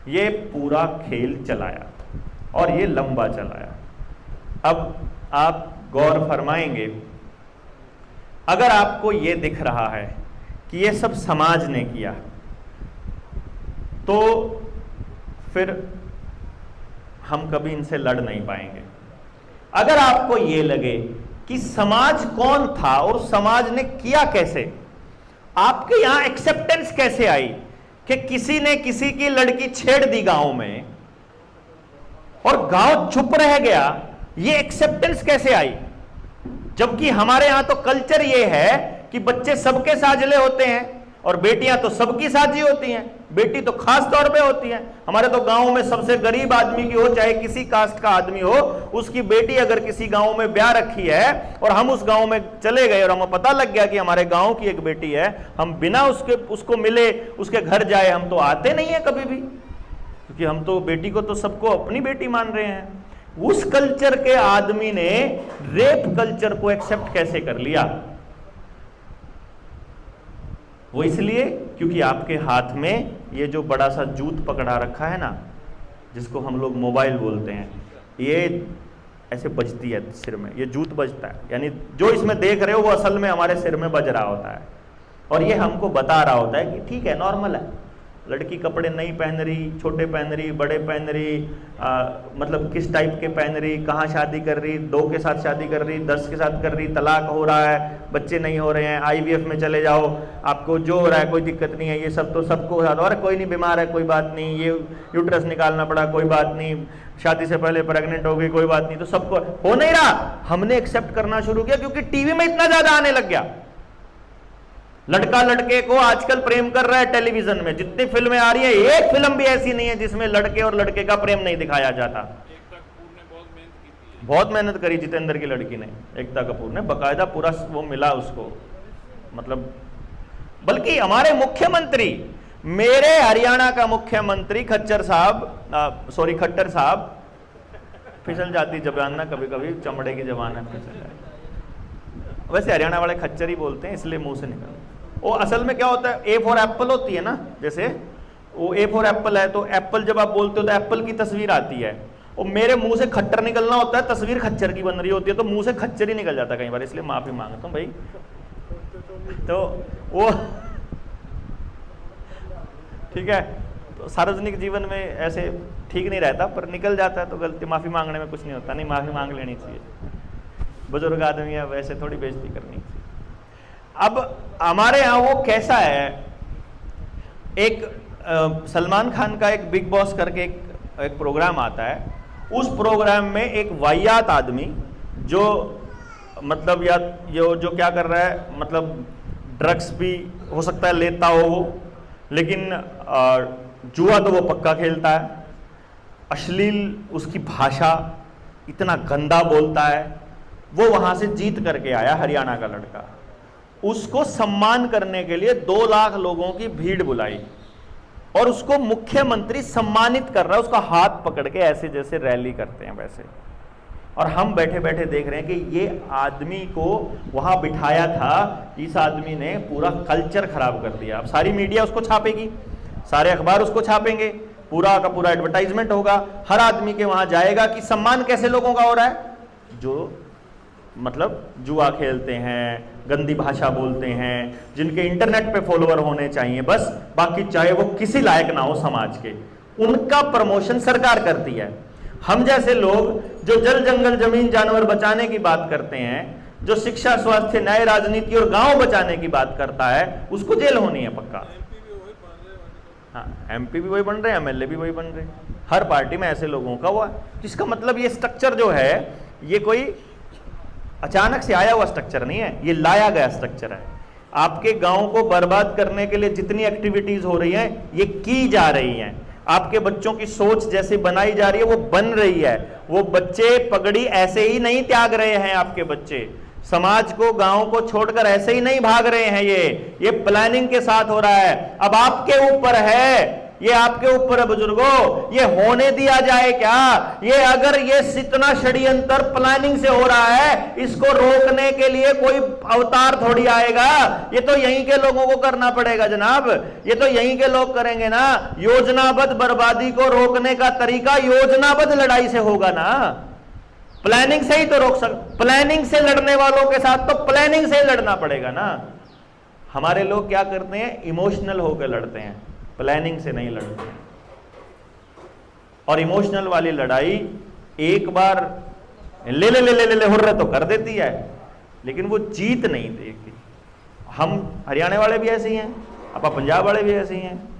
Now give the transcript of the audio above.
ये पूरा खेल चलाया और ये लंबा चलाया। अब आप गौर फरमाएंगे, अगर आपको ये दिख रहा है कि ये सब समाज ने किया, तो फिर हम कभी इनसे लड़ नहीं पाएंगे। अगर आपको ये लगे कि समाज कौन था और समाज ने किया कैसे, आपके यहां एक्सेप्टेंस कैसे आई कि किसी ने किसी की लड़की छेड़ दी गांव में और गांव चुप रह गया, ये एक्सेप्टेंस कैसे आई? जबकि हमारे यहां तो कल्चर ये है कि बच्चे सबके साझले होते हैं और बेटियां तो सबकी साझी होती हैं, बेटी तो खास तौर पे होती है। हमारे तो गांव में सबसे गरीब आदमी की हो, चाहे किसी कास्ट का आदमी हो, उसकी बेटी अगर किसी गांव में ब्याह रखी है और हम उस गांव में चले गए और हमें पता लग गया कि हमारे गांव की एक बेटी है, हम बिना उसको मिले उसके घर जाए, हम तो आते नहीं है कभी भी, क्योंकि हम तो बेटी को तो सबको अपनी बेटी मान रहे हैं। उस कल्चर के आदमी ने रेप कल्चर को एक्सेप्ट कैसे कर लिया? वो इसलिए क्योंकि आपके हाथ में ये जो बड़ा सा जूत पकड़ा रखा है ना, जिसको हम लोग मोबाइल बोलते हैं, ये ऐसे बजती है सिर में, ये जूत बजता है, यानी जो इसमें देख रहे हो वो असल में हमारे सिर में बज रहा होता है और ये हमको बता रहा होता है कि ठीक है, नॉर्मल है, लड़की कपड़े नहीं पहन रही, छोटे पहन रही, बड़े पहन रही, मतलब किस टाइप के पहन रही, कहाँ शादी कर रही, 2 के साथ शादी कर रही, 10 के साथ कर रही, तलाक हो रहा है, बच्चे नहीं हो रहे हैं, IVF में चले जाओ, आपको जो हो रहा है कोई दिक्कत नहीं है, ये सब तो सबको हो रहा है, कोई नहीं बीमार है कोई बात नहीं, ये यूट्रस निकालना पड़ा कोई बात नहीं, शादी से पहले प्रेग्नेंट हो गई कोई बात नहीं, तो सबको हो नहीं रहा। हमने एक्सेप्ट करना शुरू किया क्योंकि टीवी में इतना ज्यादा आने लग गया। लड़का लड़के को आजकल प्रेम कर रहा है टेलीविजन में, जितनी फिल्में आ रही है एक फिल्म भी ऐसी नहीं है जिसमें लड़के और लड़के का प्रेम नहीं दिखाया जाता। बहुत मेहनत करी जितेंद्र की लड़की ने, एकता कपूर ने, बकायदा पूरा वो मिला उसको, मतलब बल्कि हमारे मुख्यमंत्री, मेरे हरियाणा का मुख्यमंत्री खट्टर साहब, फिसल जाती जबान ना कभी कभी, चमड़े की जबान है फिसल जाती, वैसे हरियाणा वाले खच्चर ही बोलते हैं इसलिए मुंह से निकल। वो असल में क्या होता है, A फॉर एप्पल होती है ना, जैसे वो A फॉर एप्पल है तो एप्पल जब आप बोलते हो तो एप्पल की तस्वीर आती है, और मेरे मुंह से खट्टर निकलना होता है, तस्वीर खच्चर की बन रही होती है तो मुंह से खच्चर ही निकल जाता है कई बार, इसलिए माफी मांगता हूँ भाई। तो वो ठीक है, तो सार्वजनिक जीवन में ऐसे ठीक नहीं रहता, पर निकल जाता है तो गलती, माफी मांगने में कुछ नहीं होता, नहीं माफी मांग लेनी चाहिए, बुजुर्ग आदमी है वैसे थोड़ी बेइज्जती करनी। अब हमारे यहाँ वो कैसा है, एक सलमान खान का एक बिग बॉस करके एक प्रोग्राम आता है, उस प्रोग्राम में एक वाहियात आदमी जो मतलब या जो क्या कर रहा है, मतलब ड्रग्स भी हो सकता है लेता हो वो, लेकिन जुआ तो वो पक्का खेलता है, अश्लील उसकी भाषा, इतना गंदा बोलता है, वो वहां से जीत करके आया हरियाणा का लड़का। उसको सम्मान करने के लिए 2 लाख लोगों की भीड़ बुलाई और उसको मुख्यमंत्री सम्मानित कर रहा है, उसका हाथ पकड़ के ऐसे जैसे रैली करते हैं वैसे, और हम बैठे बैठे देख रहे हैं कि ये आदमी को वहां बिठाया था, इस आदमी ने पूरा कल्चर खराब कर दिया। अब सारी मीडिया उसको छापेगी, सारे अखबार उसको छापेंगे, पूरा का पूरा एडवर्टाइजमेंट होगा, हर आदमी के वहां जाएगा कि सम्मान कैसे लोगों का हो रहा है, जो मतलब जुआ खेलते हैं, गंदी भाषा बोलते हैं, जिनके इंटरनेट पे फॉलोअर होने चाहिए बस, बाकी चाहे वो किसी लायक ना हो समाज के, उनका प्रमोशन सरकार करती है। हम जैसे लोग जो जल जंगल जमीन जानवर बचाने की बात करते हैं, जो शिक्षा स्वास्थ्य न्याय राजनीति और गांव बचाने की बात करता है, उसको जेल होनी है पक्का। हाँ, MP भी वही बन रहे हैं, MLA भी वही बन रहे हैं, हर पार्टी में ऐसे लोगों का हुआ। जिसका मतलब ये स्ट्रक्चर जो है ये कोई अचानक से आया हुआ स्ट्रक्चर नहीं है, ये लाया गया स्ट्रक्चर है। आपके गांव को बर्बाद करने के लिए जितनी एक्टिविटीज हो रही हैं ये की जा रही हैं, आपके बच्चों की सोच जैसे बनाई जा रही है वो बन रही है। वो बच्चे पगड़ी ऐसे ही नहीं त्याग रहे हैं, आपके बच्चे समाज को गांव को छोड़कर ऐसे ही नहीं भाग रहे हैं, ये प्लानिंग के साथ हो रहा है। अब आपके ऊपर है ये आपके ऊपर है बुजुर्गों, ये होने दिया जाए क्या? ये अगर ये इतना षड्यंत्र प्लानिंग से हो रहा है, इसको रोकने के लिए कोई अवतार थोड़ी आएगा, ये तो यहीं के लोगों को करना पड़ेगा जनाब, ये तो यहीं के लोग करेंगे ना। योजनाबद्ध बर्बादी को रोकने का तरीका योजनाबद्ध लड़ाई से होगा ना, प्लानिंग से ही तो रोक प्लानिंग से लड़ने वालों के साथ तो प्लानिंग से ही लड़ना पड़ेगा ना। हमारे लोग क्या करते हैं, इमोशनल होकर लड़ते हैं, प्लानिंग से नहीं लड़ते। और इमोशनल वाली लड़ाई एक बार ले ले ले ले ले, ले हुर्रे तो कर देती है, लेकिन वो जीत नहीं देती। हम हरियाणा वाले भी ऐसे ही हैं, अपा पंजाब वाले भी ऐसे ही हैं।